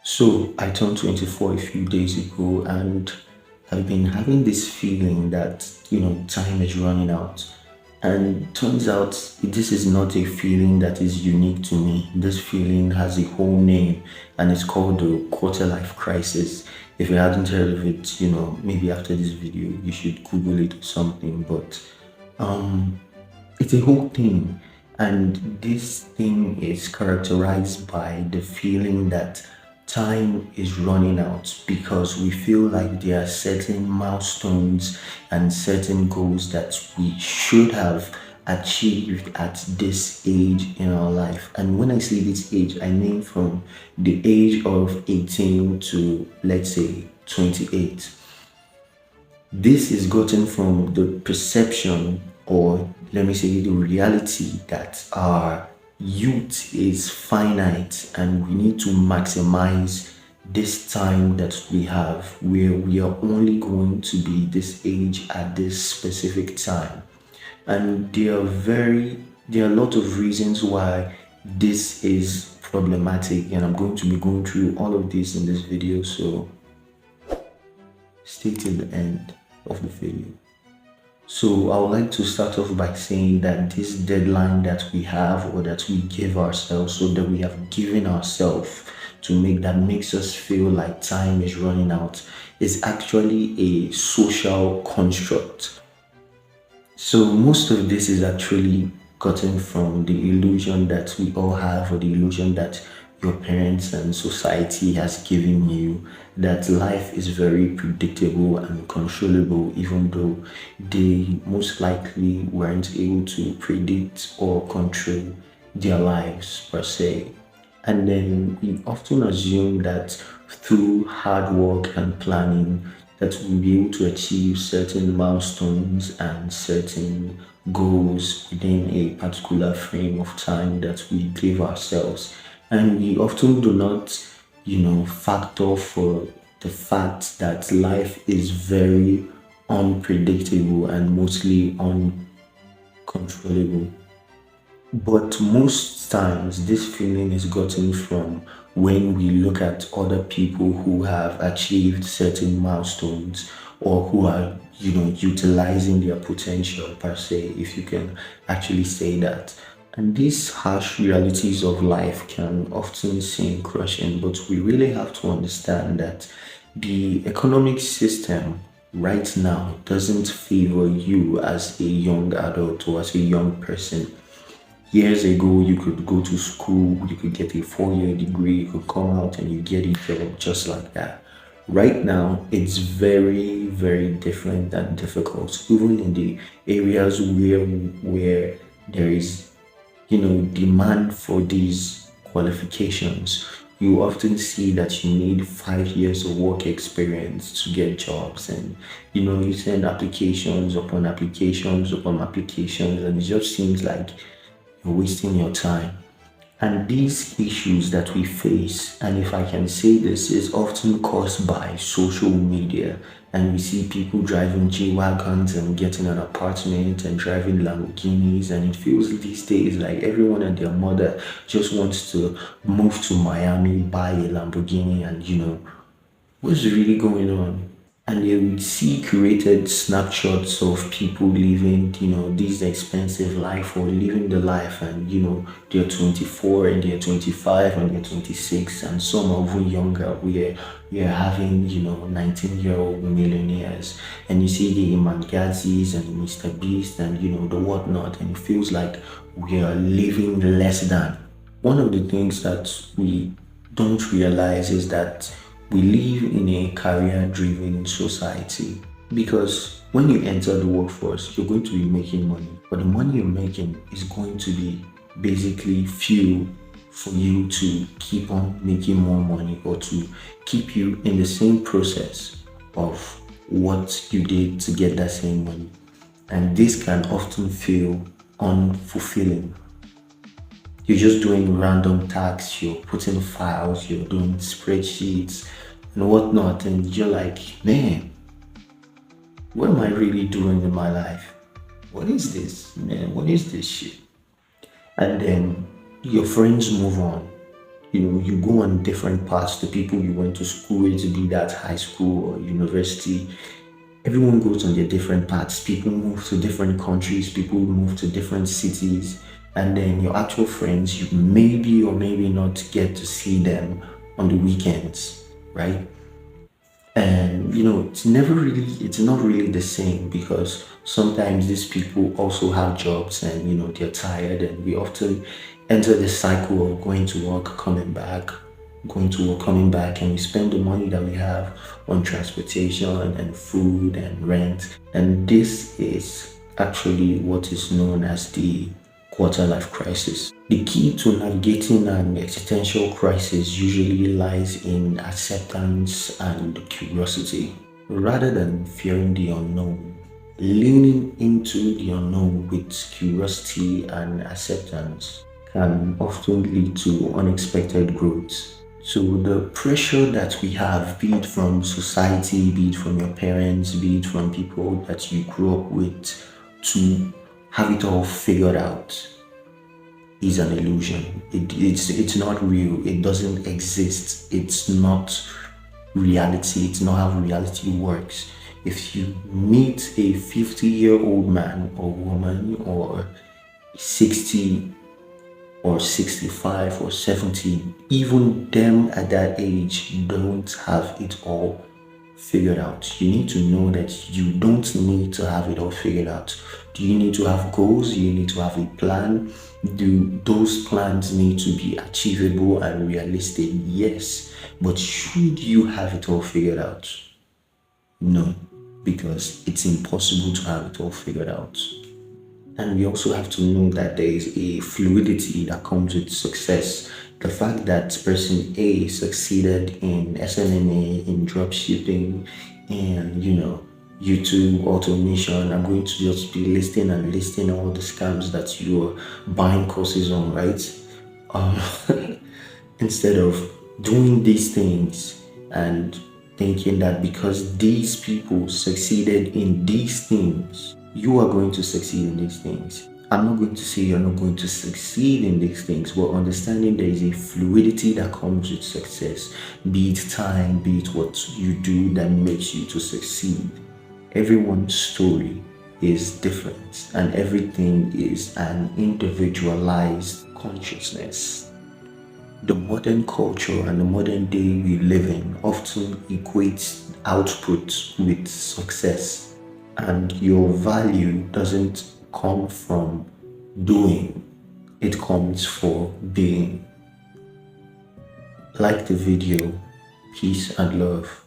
So I turned 24 a few days ago, and I've been having this feeling that, time is running out. And turns out this is not a feeling that is unique to me. This feeling has a whole name, and it's called the quarter life crisis. If you hadn't heard of it, maybe after this video you should Google it or something. But um it's a whole thing, and this thing is characterized by the feeling that time is running out because we feel like there are certain milestones and certain goals that we should have achieved at this age in our life. And when I say this age, I mean from the age of 18 to, let's say, 28. This is gotten from the perception, or let me say the reality, that our youth is finite and we need to maximize this time that we have, where we are only going to be this age at this specific time. And there are a lot of reasons why this is problematic, and I'm going to be going through all of this in this video, so stay till the end of the video. So I would like to start off by saying that this deadline that we have, or that we give ourselves, so that we have given ourselves to make, that makes us feel like time is running out, is actually a social construct. So most of this is actually gotten from the illusion that we all have, or the illusion that your parents and society has given you, that life is very predictable and controllable, even though they most likely weren't able to predict or control their lives per se. And then we often assume that through hard work and planning, that we'll be able to achieve certain milestones and certain goals within a particular frame of time that we give ourselves. And we often do not, factor for the fact that life is very unpredictable and mostly uncontrollable. But most times, this feeling is gotten from when we look at other people who have achieved certain milestones, or who are, utilizing their potential per se, if you can actually say that. And these harsh realities of life can often seem crushing, but we really have to understand that the economic system right now doesn't favor you as a young adult or as a young person. Years ago, you could go to school, you could get a 4-year degree, you could come out and you get a job just like that. Right now, it's very, very different and difficult, even in the areas where there is, demand for these qualifications. You often see that you need 5 years of work experience to get jobs, and you send applications upon applications upon applications, and it just seems like you're wasting your time. And these issues that we face, and if I can say this, is often caused by social media. And we see people driving G-Wagons and getting an apartment and driving Lamborghinis. And it feels these days like everyone and their mother just wants to move to Miami, buy a Lamborghini, and what's really going on? And you would see curated snapshots of people living, this expensive life, or living the life, and they're 24 and they're 25 and they're 26, and some are even younger, where you're having, 19-year-old millionaires, and you see the Imangazis and Mr. Beast and the whatnot, and it feels like we are living less than. One of the things that we don't realize is that we live in a career-driven society, because when you enter the workforce, you're going to be making money, but the money you're making is going to be basically fuel for you to keep on making more money, or to keep you in the same process of what you did to get that same money. And this can often feel unfulfilling. You're just doing random tasks, you're putting files, you're doing spreadsheets and whatnot, and you're like, man, what am I really doing in my life? What is this, man? What is this shit? And then your friends move on, You go on different paths. The people you went to school with, be that high school or university, everyone goes on their different paths. People move to different countries, people move to different cities, and then your actual friends, you maybe or maybe not get to see them on the weekends, right? And it's not really the same, because sometimes these people also have jobs, and they're tired, and we often enter the cycle of going to work, coming back, going to work, coming back, and we spend the money that we have on transportation and food and rent. And this is actually what is known as the quarter life crisis. The key to navigating an existential crisis usually lies in acceptance and curiosity. Rather than fearing the unknown, leaning into the unknown with curiosity and acceptance can often lead to unexpected growth. So, the pressure that we have, be it from society, be it from your parents, be it from people that you grew up with, to have it all figured out, is an illusion. It's not real. It doesn't exist. It's not reality. It's not how reality works. If you meet a 50-year-old man or woman, or 60 or 65 or 70, even them at that age don't have it all figured out. You need to know that you don't need to have it all figured out. Do you need to have goals? Do you need to have a plan? Do those plans need to be achievable and realistic? Yes. But should you have it all figured out? No, because it's impossible to have it all figured out. And we also have to know that there is a fluidity that comes with success. The fact that person A succeeded in SNMA, in drop shipping, and YouTube automation. I'm going to just be listing and listing all the scams that you're buying courses on, right? Um, Instead of doing these things and thinking that because these people succeeded in these things, you are going to succeed in these things. I'm not going to say you're not going to succeed in these things, but understanding there is a fluidity that comes with success, be it time, be it what you do that makes you to succeed. Everyone's story is different, and everything is an individualized consciousness. The modern culture and the modern day we live in often equates output with success, and your value doesn't come from doing, it comes for being. Like the video. Peace and love.